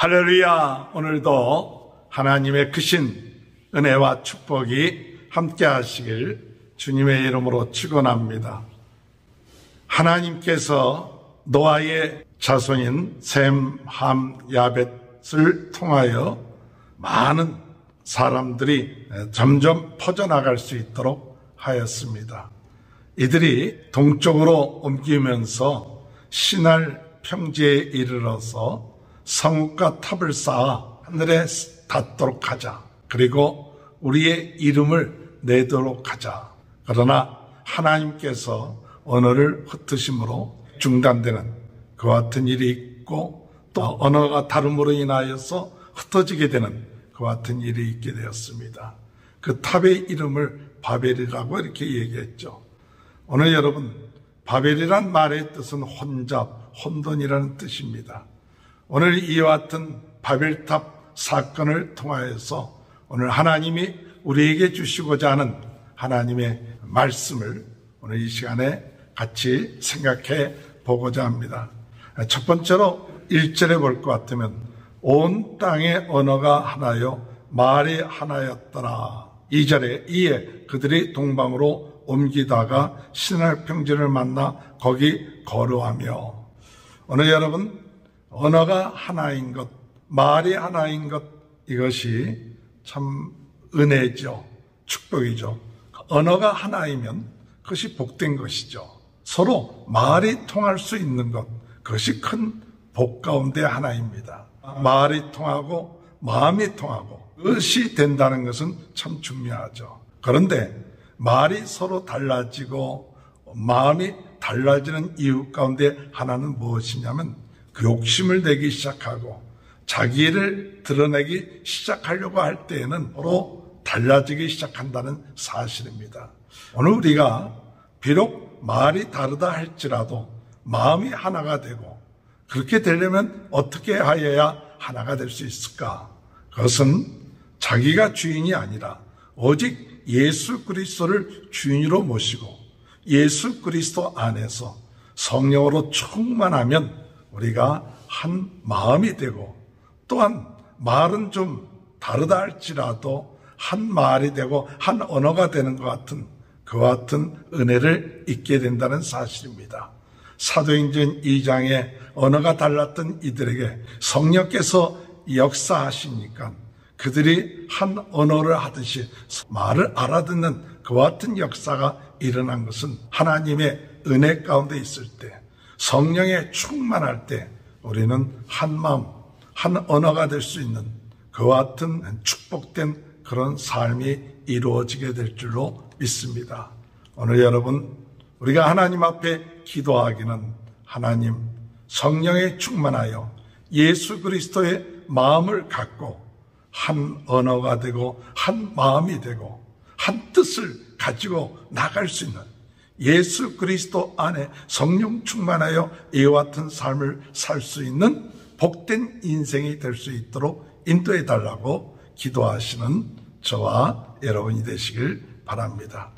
할렐루야. 오늘도 하나님의 크신 은혜와 축복이 함께 하시길 주님의 이름으로 축원합니다. 하나님께서 노아의 자손인 셈, 함, 야벳을 통하여 많은 사람들이 점점 퍼져나갈 수 있도록 하였습니다. 이들이 동쪽으로 옮기면서 시날 평지에 이르러서 성읍과 탑을 쌓아 하늘에 닿도록 하자. 그리고 우리의 이름을 내도록 하자. 그러나 하나님께서 언어를 흩으심으로 중단되는 그와 같은 일이 있고, 또 언어가 다름으로 인하여서 흩어지게 되는 그와 같은 일이 있게 되었습니다. 그 탑의 이름을 바벨이라고 이렇게 얘기했죠. 오늘 여러분, 바벨이란 말의 뜻은 혼잡, 혼돈이라는 뜻입니다. 오늘 이와 같은 바벨탑 사건을 통하여서 오늘 하나님이 우리에게 주시고자 하는 하나님의 말씀을 오늘 이 시간에 같이 생각해 보고자 합니다. 첫 번째로 1절에 볼 것 같으면 온 땅의 언어가 하나요 말이 하나였더라. 2절에 이에 그들이 동방으로 옮기다가 시날 평지를 만나 거기 거류하며. 오늘 여러분, 언어가 하나인 것, 말이 하나인 것, 이것이 참 은혜죠. 축복이죠. 언어가 하나이면 그것이 복된 것이죠. 서로 말이 통할 수 있는 것, 그것이 큰 복 가운데 하나입니다. 말이 통하고 마음이 통하고 그것이 된다는 것은 참 중요하죠. 그런데 말이 서로 달라지고 마음이 달라지는 이유 가운데 하나는 무엇이냐면 그 욕심을 내기 시작하고 자기를 드러내기 시작하려고 할 때에는 서로 달라지기 시작한다는 사실입니다. 오늘 우리가 비록 말이 다르다 할지라도 마음이 하나가 되고, 그렇게 되려면 어떻게 하여야 하나가 될 수 있을까? 그것은 자기가 주인이 아니라 오직 예수 그리스도를 주인으로 모시고 예수 그리스도 안에서 성령으로 충만하면 우리가 한 마음이 되고, 또한 말은 좀 다르다 할지라도 한 말이 되고 한 언어가 되는 것 같은 그와 같은 은혜를 잊게 된다는 사실입니다. 사도행전 2장에 언어가 달랐던 이들에게 성령께서 역사하시니까 그들이 한 언어를 하듯이 말을 알아듣는 그와 같은 역사가 일어난 것은 하나님의 은혜 가운데 있을 때, 성령에 충만할 때 우리는 한 마음, 한 언어가 될 수 있는 그와 같은 축복된 그런 삶이 이루어지게 될 줄로 믿습니다. 오늘 여러분, 우리가 하나님 앞에 기도하기는 하나님 성령에 충만하여 예수 그리스도의 마음을 갖고 한 언어가 되고 한 마음이 되고 한 뜻을 가지고 나갈 수 있는, 예수 그리스도 안에 성령 충만하여 이와 같은 삶을 살 수 있는 복된 인생이 될 수 있도록 인도해 달라고 기도하시는 저와 여러분이 되시길 바랍니다.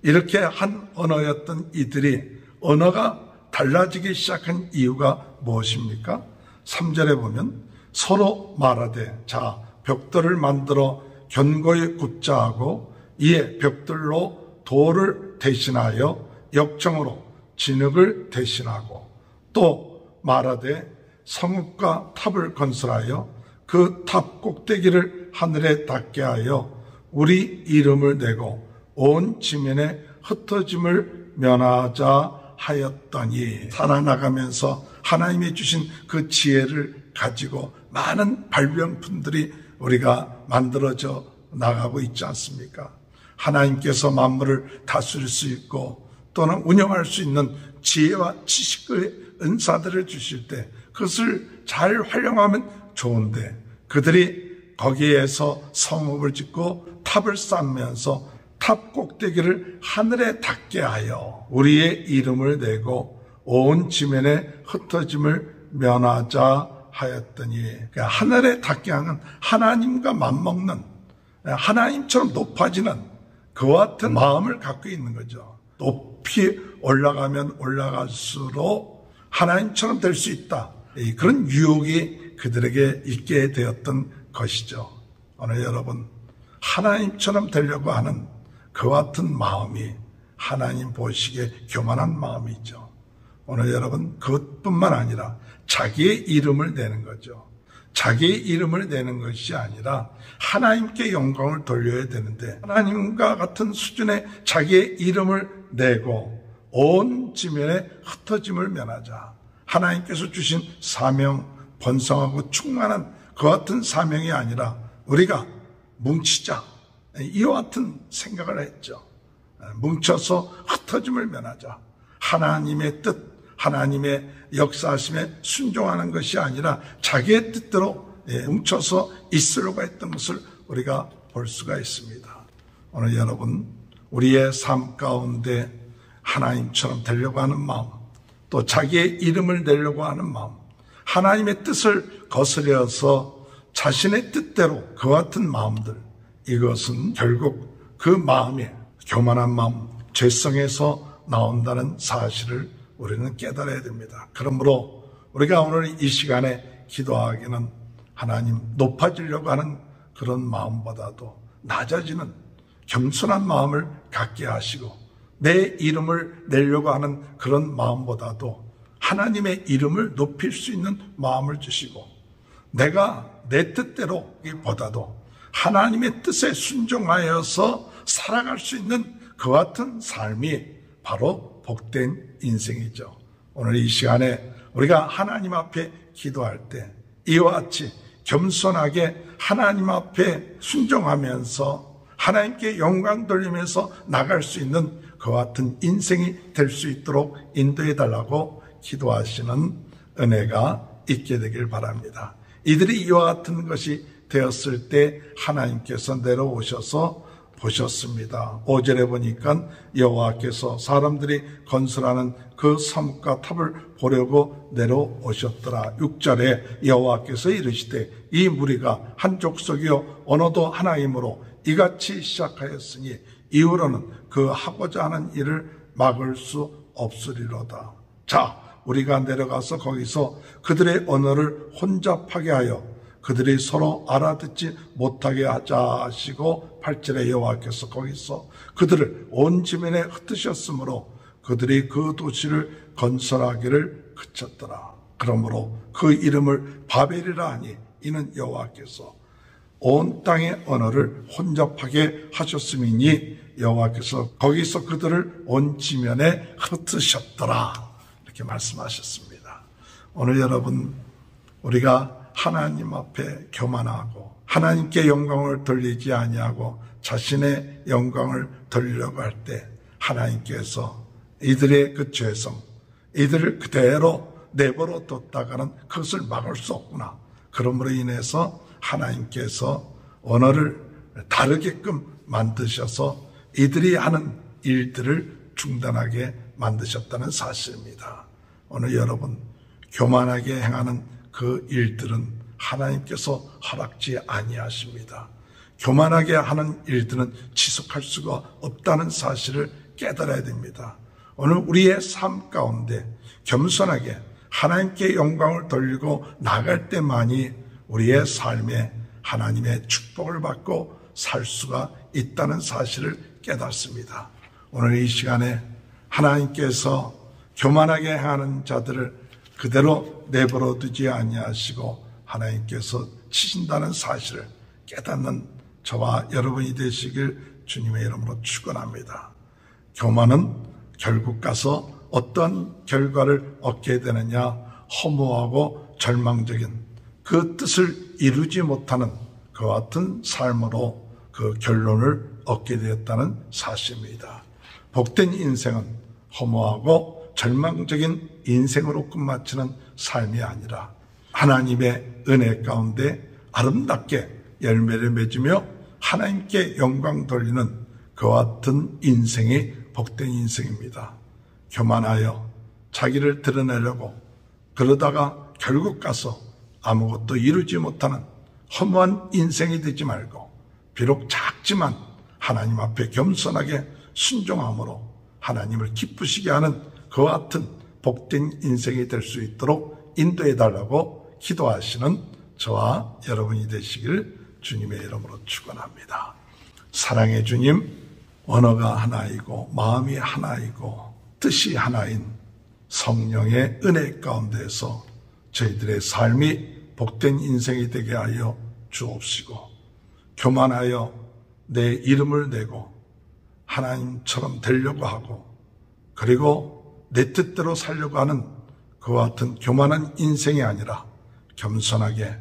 이렇게 한 언어였던 이들이 언어가 달라지기 시작한 이유가 무엇입니까? 3절에 보면 서로 말하되 자 벽돌을 만들어 견고히 굽자 하고 이에 벽돌로 돌을 대신하여 역정으로 진흙을 대신하고, 또 말하되 성읍과 탑을 건설하여 그 탑 꼭대기를 하늘에 닿게 하여 우리 이름을 내고 온 지면에 흩어짐을 면하자 하였더니. 살아나가면서 하나님이 주신 그 지혜를 가지고 많은 발명품들이 우리가 만들어져 나가고 있지 않습니까? 하나님께서 만물을 다스릴 수 있고 또는 운영할 수 있는 지혜와 지식의 은사들을 주실 때 그것을 잘 활용하면 좋은데, 그들이 거기에서 성읍을 짓고 탑을 쌓으면서 탑 꼭대기를 하늘에 닿게 하여 우리의 이름을 내고 온 지면에 흩어짐을 면하자 하였더니. 그러니까 하늘에 닿게 하는, 하나님과 맞먹는, 하나님처럼 높아지는 그와 같은 마음을 갖고 있는 거죠. 높이 올라가면 올라갈수록 하나님처럼 될 수 있다. 그런 유혹이 그들에게 있게 되었던 것이죠. 오늘 여러분, 하나님처럼 되려고 하는 그와 같은 마음이 하나님 보시기에 교만한 마음이죠. 오늘 여러분, 그것뿐만 아니라 자기의 이름을 내는 거죠. 자기의 이름을 내는 것이 아니라 하나님께 영광을 돌려야 되는데, 하나님과 같은 수준의 자기의 이름을 내고 온 지면에 흩어짐을 면하자. 하나님께서 주신 사명, 번성하고 충만한 그와 같은 사명이 아니라 우리가 뭉치자, 이와 같은 생각을 했죠. 뭉쳐서 흩어짐을 면하자. 하나님의 뜻, 하나님의 역사하심에 순종하는 것이 아니라 자기의 뜻대로 뭉쳐서 있으려고 했던 것을 우리가 볼 수가 있습니다. 오늘 여러분, 우리의 삶 가운데 하나님처럼 되려고 하는 마음, 또 자기의 이름을 내려고 하는 마음, 하나님의 뜻을 거스려서 자신의 뜻대로 그와 같은 마음들, 이것은 결국 그 마음에 교만한 마음, 죄성에서 나온다는 사실을 우리는 깨달아야 됩니다. 그러므로 우리가 오늘 이 시간에 기도하기는 하나님 높아지려고 하는 그런 마음보다도 낮아지는 겸손한 마음을 갖게 하시고, 내 이름을 내려고 하는 그런 마음보다도 하나님의 이름을 높일 수 있는 마음을 주시고, 내가 내 뜻대로 보다도 하나님의 뜻에 순종하여서 살아갈 수 있는 그와 같은 삶이 바로 복된 인생이죠. 오늘 이 시간에 우리가 하나님 앞에 기도할 때 이와 같이 겸손하게 하나님 앞에 순종하면서 하나님께 영광 돌리면서 나갈 수 있는 그와 같은 인생이 될 수 있도록 인도해 달라고 기도하시는 은혜가 있게 되길 바랍니다. 이들이 이와 같은 것이 되었을 때 하나님께서 내려오셔서 보셨습니다. 5절에 보니까 여호와께서 사람들이 건설하는 그 성과 탑을 보려고 내려오셨더라. 6절에 여호와께서 이르시되 이 무리가 한 족속이요 언어도 하나이므로 이같이 시작하였으니 이후로는 그 하고자 하는 일을 막을 수 없으리로다. 자, 우리가 내려가서 거기서 그들의 언어를 혼잡하게 하여 그들이 서로 알아듣지 못하게 하자 하시고 8절에 여호와께서 거기서 그들을 온 지면에 흩으셨으므로 그들이 그 도시를 건설하기를 그쳤더라. 그러므로 그 이름을 바벨이라 하니 이는 여호와께서 온 땅의 언어를 혼잡하게 하셨음이니 여호와께서 거기서 그들을 온 지면에 흩으셨더라. 이렇게 말씀하셨습니다. 오늘 여러분, 우리가 하나님 앞에 교만하고 하나님께 영광을 돌리지 아니하고 자신의 영광을 돌리려고 할 때 하나님께서 이들의 그 죄성, 이들을 그대로 내버려 뒀다가는 그것을 막을 수 없구나. 그러므로 인해서 하나님께서 언어를 다르게끔 만드셔서 이들이 하는 일들을 중단하게 만드셨다는 사실입니다. 오늘 여러분, 교만하게 행하는 그 일들은 하나님께서 허락지 아니하십니다. 교만하게 하는 일들은 지속할 수가 없다는 사실을 깨달아야 됩니다. 오늘 우리의 삶 가운데 겸손하게 하나님께 영광을 돌리고 나갈 때만이 우리의 삶에 하나님의 축복을 받고 살 수가 있다는 사실을 깨닫습니다. 오늘 이 시간에 하나님께서 교만하게 행하는 자들을 그대로 내버려 두지 아니하시고 하나님께서 치신다는 사실을 깨닫는 저와 여러분이 되시길 주님의 이름으로 축원합니다. 교만은 결국 가서 어떤 결과를 얻게 되느냐, 허무하고 절망적인 그 뜻을 이루지 못하는 그와 같은 삶으로 그 결론을 얻게 되었다는 사실입니다. 복된 인생은 허무하고 절망적인 인생으로 끝마치는 삶이 아니라 하나님의 은혜 가운데 아름답게 열매를 맺으며 하나님께 영광 돌리는 그와 같은 인생이 복된 인생입니다. 교만하여 자기를 드러내려고 그러다가 결국 가서 아무것도 이루지 못하는 허무한 인생이 되지 말고 비록 작지만 하나님 앞에 겸손하게 순종함으로 하나님을 기쁘시게 하는 그와 같은 복된 인생이 될 수 있도록 인도해 달라고 기도하시는 저와 여러분이 되시길 주님의 이름으로 축원합니다. 사랑의 주님, 언어가 하나이고 마음이 하나이고 뜻이 하나인 성령의 은혜 가운데서 저희들의 삶이 복된 인생이 되게 하여 주옵시고, 교만하여 내 이름을 내고 하나님처럼 되려고 하고 그리고 내 뜻대로 살려고 하는 그와 같은 교만한 인생이 아니라 겸손하게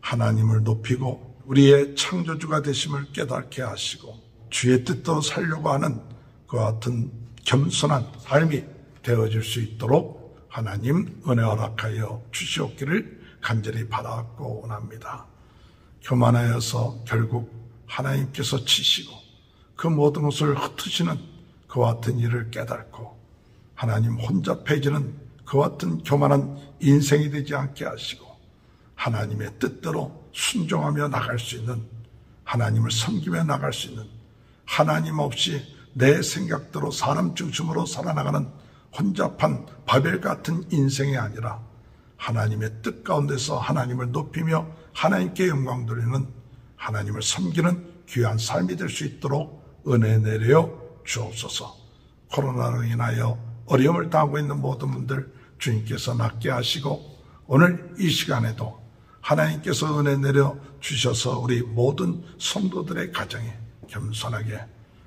하나님을 높이고 우리의 창조주가 되심을 깨닫게 하시고 주의 뜻대로 살려고 하는 그와 같은 겸손한 삶이 되어질 수 있도록 하나님 은혜 허락하여 주시옵기를 간절히 바라고 원합니다. 교만하여서 결국 하나님께서 치시고 그 모든 것을 흩으시는 그와 같은 일을 깨닫고 하나님 혼잡해지는 그와 같은 교만한 인생이 되지 않게 하시고 하나님의 뜻대로 순종하며 나갈 수 있는, 하나님을 섬기며 나갈 수 있는, 하나님 없이 내 생각대로 사람 중심으로 살아나가는 혼잡한 바벨 같은 인생이 아니라 하나님의 뜻 가운데서 하나님을 높이며 하나님께 영광 돌리는, 하나님을 섬기는 귀한 삶이 될 수 있도록 은혜 내려 주옵소서. 코로나로 인하여 어려움을 당하고 있는 모든 분들 주님께서 낫게 하시고 오늘 이 시간에도 하나님께서 은혜 내려 주셔서 우리 모든 성도들의 가정에 겸손하게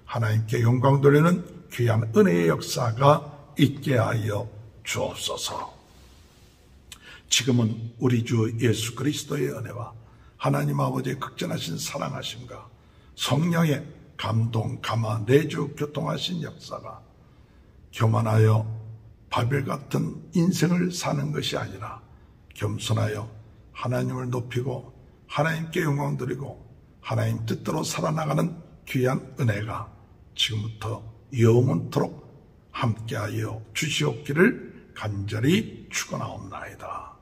하나님께 영광 돌리는 귀한 은혜의 역사가 있게 하여 주옵소서. 지금은 우리 주 예수 그리스도의 은혜와 하나님 아버지의 극전하신 사랑하심과 성령의 감동, 감화, 내주, 교통하신 역사가 교만하여 바벨 같은 인생을 사는 것이 아니라 겸손하여 하나님을 높이고 하나님께 영광 드리고 하나님 뜻대로 살아나가는 귀한 은혜가 지금부터 영원토록 함께하여 주시옵기를 간절히 축원하옵나이다.